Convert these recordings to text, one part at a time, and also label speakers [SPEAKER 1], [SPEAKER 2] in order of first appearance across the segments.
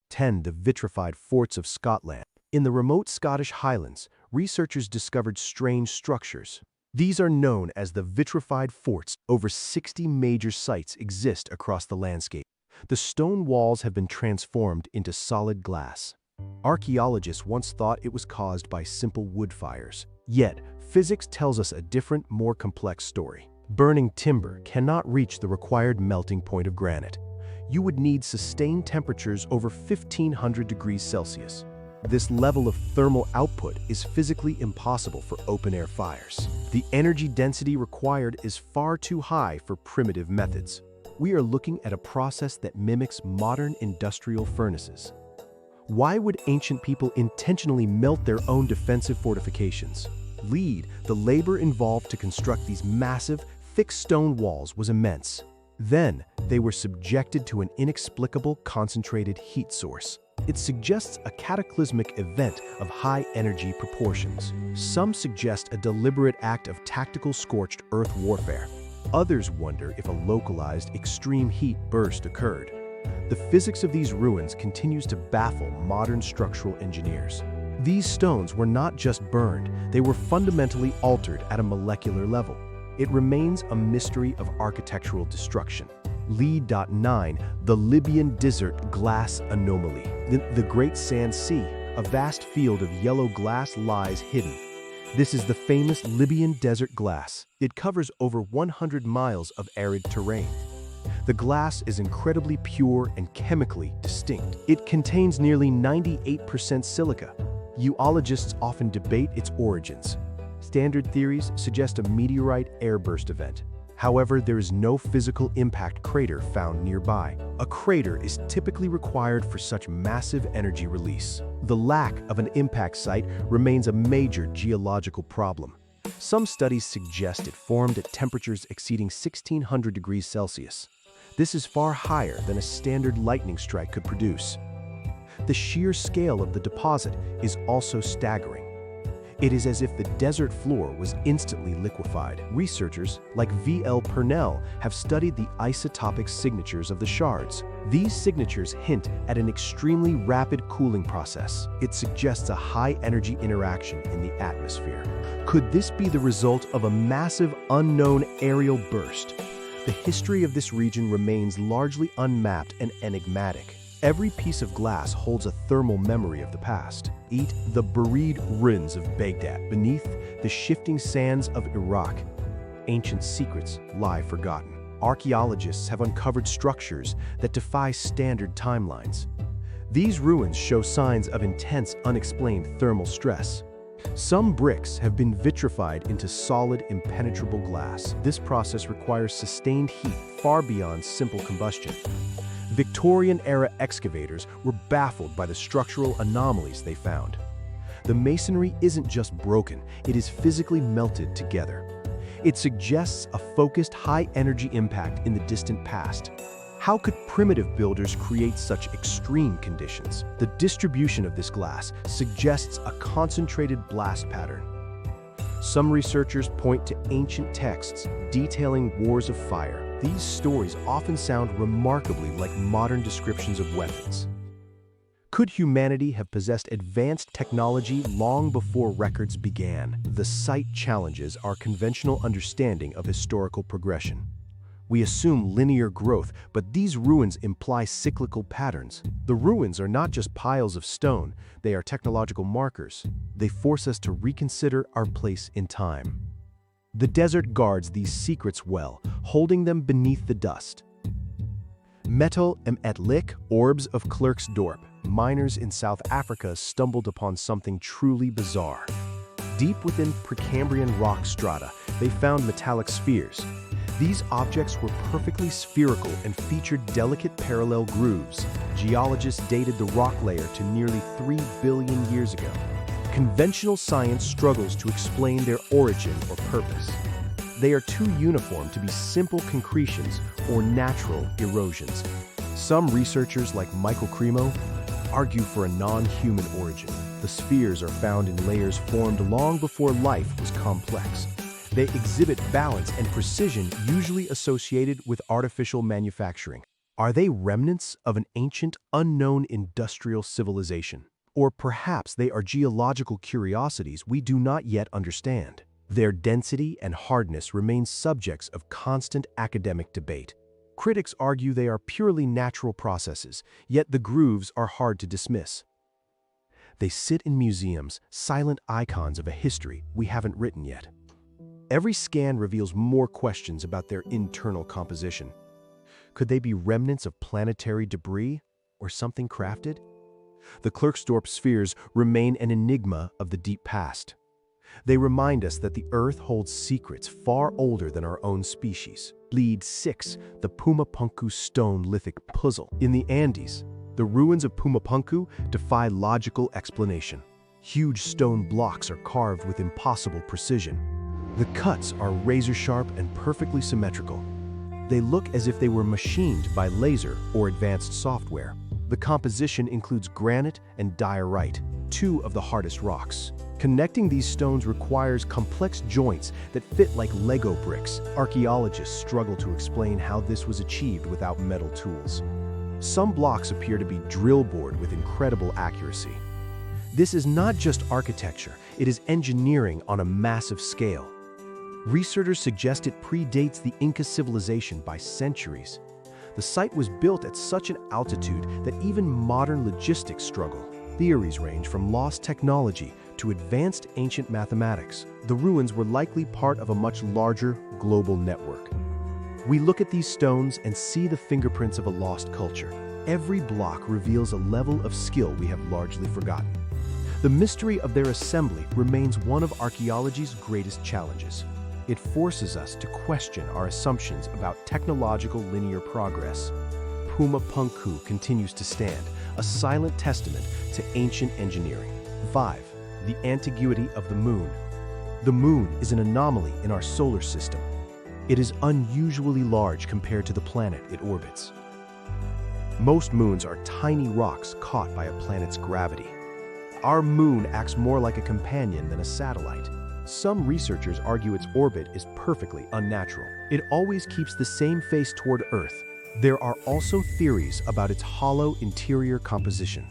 [SPEAKER 1] 10. The vitrified forts of Scotland. In the remote Scottish Highlands, researchers discovered strange structures. These are known as the vitrified forts. Over 60 major sites exist across the landscape. The stone walls have been transformed into solid glass. Archaeologists once thought it was caused by simple wood fires. Yet, physics tells us a different, more complex story. Burning timber cannot reach the required melting point of granite. You would need sustained temperatures over 1500 degrees Celsius. This level of thermal output is physically impossible for open-air fires. The energy density required is far too high for primitive methods. We are looking at a process that mimics modern industrial furnaces. Why would ancient people intentionally melt their own defensive fortifications? The labor involved to construct these massive, thick stone walls was immense. Then, they were subjected to an inexplicable concentrated heat source. It suggests a cataclysmic event of high energy proportions. Some suggest a deliberate act of tactical scorched earth warfare. Others wonder if a localized extreme heat burst occurred. The physics of these ruins continues to baffle modern structural engineers. These stones were not just burned, they were fundamentally altered at a molecular level. It remains a mystery of architectural destruction. Lead. 9. The Libyan Desert Glass Anomaly. The Great Sand Sea, a vast field of yellow glass lies hidden. This is the famous Libyan desert glass. It covers over 100 miles of arid terrain. The glass is incredibly pure and chemically distinct. It contains nearly 98% silica. Geologists often debate its origins. Standard theories suggest a meteorite airburst event. However, there is no physical impact crater found nearby. A crater is typically required for such massive energy release. The lack of an impact site remains a major geological problem. Some studies suggest it formed at temperatures exceeding 1600 degrees Celsius. This is far higher than a standard lightning strike could produce. The sheer scale of the deposit is also staggering. It is as if the desert floor was instantly liquefied. Researchers like V.L. Purnell have studied the isotopic signatures of the shards. These signatures hint at an extremely rapid cooling process. It suggests a high-energy interaction in the atmosphere. Could this be the result of a massive, unknown aerial burst? The history of this region remains largely unmapped and enigmatic. Every piece of glass holds a thermal memory of the past. Eat the buried ruins of Baghdad beneath the shifting sands of Iraq. Ancient secrets lie forgotten. Archaeologists have uncovered structures that defy standard timelines. These ruins show signs of intense, unexplained thermal stress. Some bricks have been vitrified into solid, impenetrable glass. This process requires sustained heat far beyond simple combustion. Victorian-era excavators were baffled by the structural anomalies they found. The masonry isn't just broken, it is physically melted together. It suggests a focused, high-energy impact in the distant past. How could primitive builders create such extreme conditions? The distribution of this glass suggests a concentrated blast pattern. Some researchers point to ancient texts detailing wars of fire. These stories often sound remarkably like modern descriptions of weapons. Could humanity have possessed advanced technology long before records began? The site challenges our conventional understanding of historical progression. We assume linear growth, but these ruins imply cyclical patterns. The ruins are not just piles of stone, they are technological markers. They force us to reconsider our place in time. The desert guards these secrets well, holding them beneath the dust. Metal emetlik orbs of Klerksdorp. Miners in South Africa stumbled upon something truly bizarre. Deep within Precambrian rock strata, they found metallic spheres. These objects were perfectly spherical and featured delicate parallel grooves. Geologists dated the rock layer to nearly 3 billion years ago. Conventional science struggles to explain their origin or purpose. They are too uniform to be simple concretions or natural erosions. Some researchers, like Michael Cremo, argue for a non-human origin. The spheres are found in layers formed long before life was complex. They exhibit balance and precision usually associated with artificial manufacturing. Are they remnants of an ancient, unknown industrial civilization? Or perhaps they are geological curiosities we do not yet understand? Their density and hardness remain subjects of constant academic debate. Critics argue they are purely natural processes, yet the grooves are hard to dismiss. They sit in museums, silent icons of a history we haven't written yet. Every scan reveals more questions about their internal composition. Could they be remnants of planetary debris or something crafted? The Klerksdorp Spheres remain an enigma of the deep past. They remind us that the Earth holds secrets far older than our own species. Lead 6, the Pumapunku stone lithic puzzle. In the Andes, the ruins of Pumapunku defy logical explanation. Huge stone blocks are carved with impossible precision. The cuts are razor-sharp and perfectly symmetrical. They look as if they were machined by laser or advanced software. The composition includes granite and diorite, two of the hardest rocks. Connecting these stones requires complex joints that fit like Lego bricks. Archaeologists struggle to explain how this was achieved without metal tools. Some blocks appear to be drill bored with incredible accuracy. This is not just architecture, it is engineering on a massive scale. Researchers suggest it predates the Inca civilization by centuries. The site was built at such an altitude that even modern logistics struggle. Theories range from lost technology to advanced ancient mathematics. The ruins were likely part of a much larger global network. We look at these stones and see the fingerprints of a lost culture. Every block reveals a level of skill we have largely forgotten. The mystery of their assembly remains one of archaeology's greatest challenges. It forces us to question our assumptions about technological linear progress. Pumapunku continues to stand, a silent testament to ancient engineering. 5. The Antiguity of the Moon. The Moon is an anomaly in our solar system. It is unusually large compared to the planet it orbits. Most moons are tiny rocks caught by a planet's gravity. Our moon acts more like a companion than a satellite. Some researchers argue its orbit is perfectly unnatural. It always keeps the same face toward Earth. There are also theories about its hollow interior composition.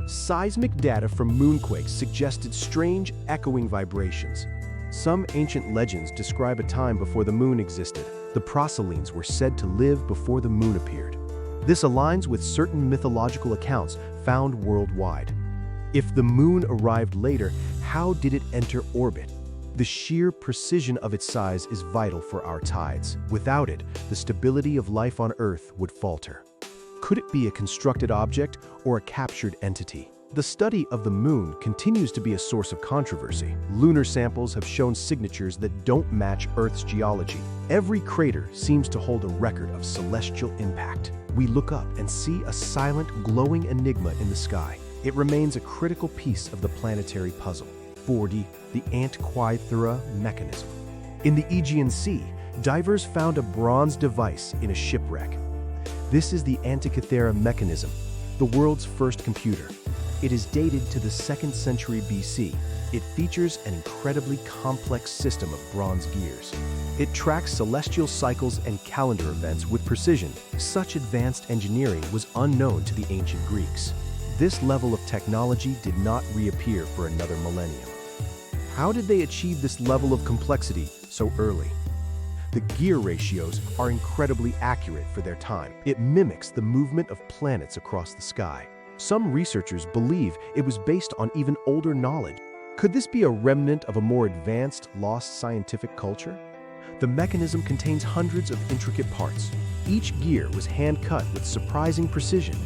[SPEAKER 1] Seismic data from moonquakes suggested strange, echoing vibrations. Some ancient legends describe a time before the moon existed. The Proselines were said to live before the moon appeared. This aligns with certain mythological accounts found worldwide. If the moon arrived later, how did it enter orbit? The sheer precision of its size is vital for our tides. Without it, the stability of life on Earth would falter. Could it be a constructed object or a captured entity? The study of the moon continues to be a source of controversy. Lunar samples have shown signatures that don't match Earth's geology. Every crater seems to hold a record of celestial impact. We look up and see a silent, glowing enigma in the sky. It remains a critical piece of the planetary puzzle. 40. The Antikythera Mechanism. In the Aegean Sea, divers found a bronze device in a shipwreck. This is the Antikythera Mechanism, the world's first computer. It is dated to the 2nd century BC. It features an incredibly complex system of bronze gears. It tracks celestial cycles and calendar events with precision. Such advanced engineering was unknown to the ancient Greeks. This level of technology did not reappear for another millennium. How did they achieve this level of complexity so early? The gear ratios are incredibly accurate for their time. It mimics the movement of planets across the sky. Some researchers believe it was based on even older knowledge. Could this be a remnant of a more advanced, lost scientific culture? The mechanism contains hundreds of intricate parts. Each gear was hand-cut with surprising precision.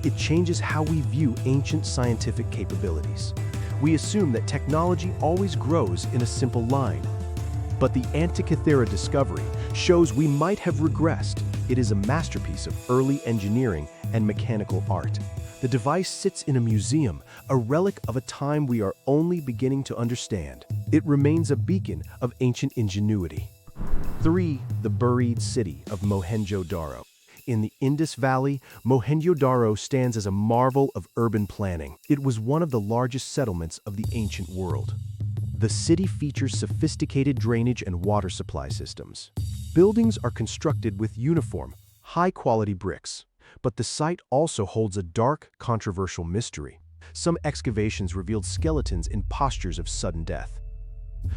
[SPEAKER 1] It changes how we view ancient scientific capabilities. We assume that technology always grows in a simple line. But the Antikythera discovery shows we might have regressed. It is a masterpiece of early engineering and mechanical art. The device sits in a museum, a relic of a time we are only beginning to understand. It remains a beacon of ancient ingenuity. 3. The buried city of Mohenjo-Daro. In the Indus Valley, Mohenjo-Daro stands as a marvel of urban planning. It was one of the largest settlements of the ancient world. The city features sophisticated drainage and water supply systems. Buildings are constructed with uniform, high-quality bricks. But the site also holds a dark, controversial mystery. Some excavations revealed skeletons in postures of sudden death.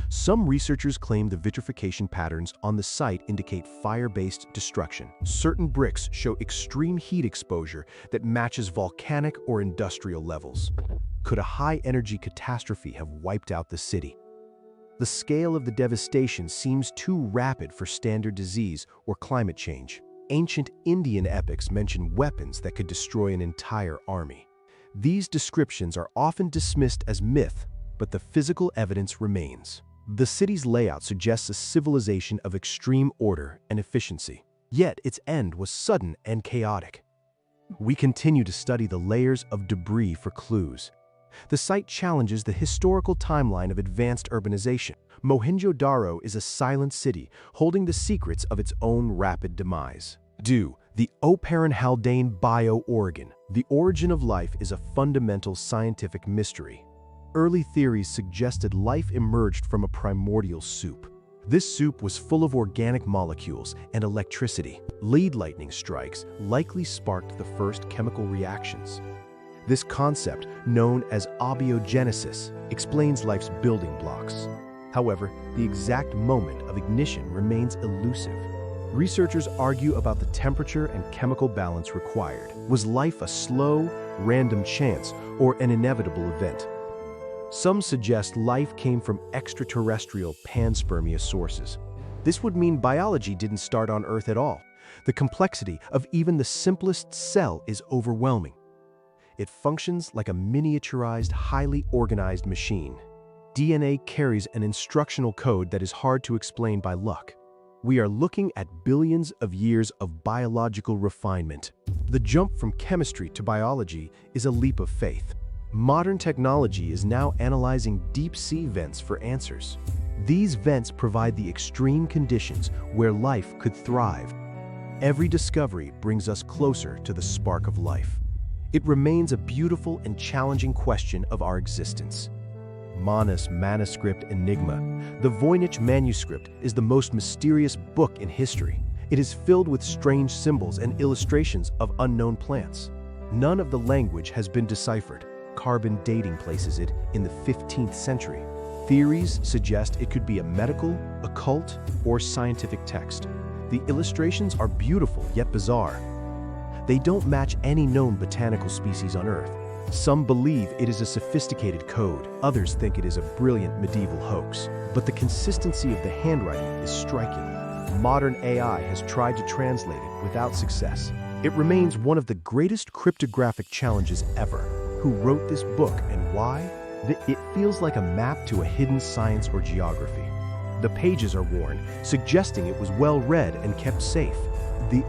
[SPEAKER 1] Some researchers claim the vitrification patterns on the site indicate fire-based destruction. Certain bricks show extreme heat exposure that matches volcanic or industrial levels. Could a high-energy catastrophe have wiped out the city? The scale of the devastation seems too rapid for standard disease or climate change. Ancient Indian epics mention weapons that could destroy an entire army. These descriptions are often dismissed as myth, but the physical evidence remains. The city's layout suggests a civilization of extreme order and efficiency. Yet its end was sudden and chaotic. We continue to study the layers of debris for clues. The site challenges the historical timeline of advanced urbanization. Mohenjo-Daro is a silent city, holding the secrets of its own rapid demise. The Oparan Haldane Bio-Organ. The origin of life is a fundamental scientific mystery. Early theories suggested life emerged from a primordial soup. This soup was full of organic molecules and electricity. Lead lightning strikes likely sparked the first chemical reactions. This concept, known as abiogenesis, explains life's building blocks. However, the exact moment of ignition remains elusive. Researchers argue about the temperature and chemical balance required. Was life a slow, random chance or an inevitable event? Some suggest life came from extraterrestrial panspermia sources. This would mean biology didn't start on Earth at all. The complexity of even the simplest cell is overwhelming. It functions like a miniaturized, highly organized machine. DNA carries an instructional code that is hard to explain by luck. We are looking at billions of years of biological refinement. The jump from chemistry to biology is a leap of faith. Modern technology is now analyzing deep-sea vents for answers. These vents provide the extreme conditions where life could thrive. Every discovery brings us closer to the spark of life. It remains a beautiful and challenging question of our existence. Manuscript Enigma. The Voynich Manuscript is the most mysterious book in history. It is filled with strange symbols and illustrations of unknown plants. None of the language has been deciphered. Carbon dating places it in the 15th century. Theories suggest it could be a medical, occult, or scientific text. The illustrations are beautiful yet bizarre. They don't match any known botanical species on Earth. Some believe it is a sophisticated code, others think it is a brilliant medieval hoax. But the consistency of the handwriting is striking. Modern AI has tried to translate it without success. It remains one of the greatest cryptographic challenges ever. Who wrote this book and why? It feels like a map to a hidden science or geography. The pages are worn, suggesting it was well read and kept safe.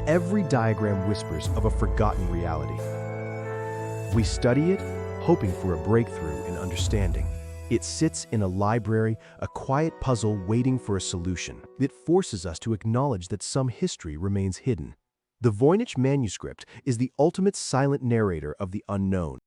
[SPEAKER 1] Every diagram whispers of a forgotten reality. We study it, hoping for a breakthrough in understanding. It sits in a library, a quiet puzzle waiting for a solution. It forces us to acknowledge that some history remains hidden. The Voynich Manuscript is the ultimate silent narrator of the unknown.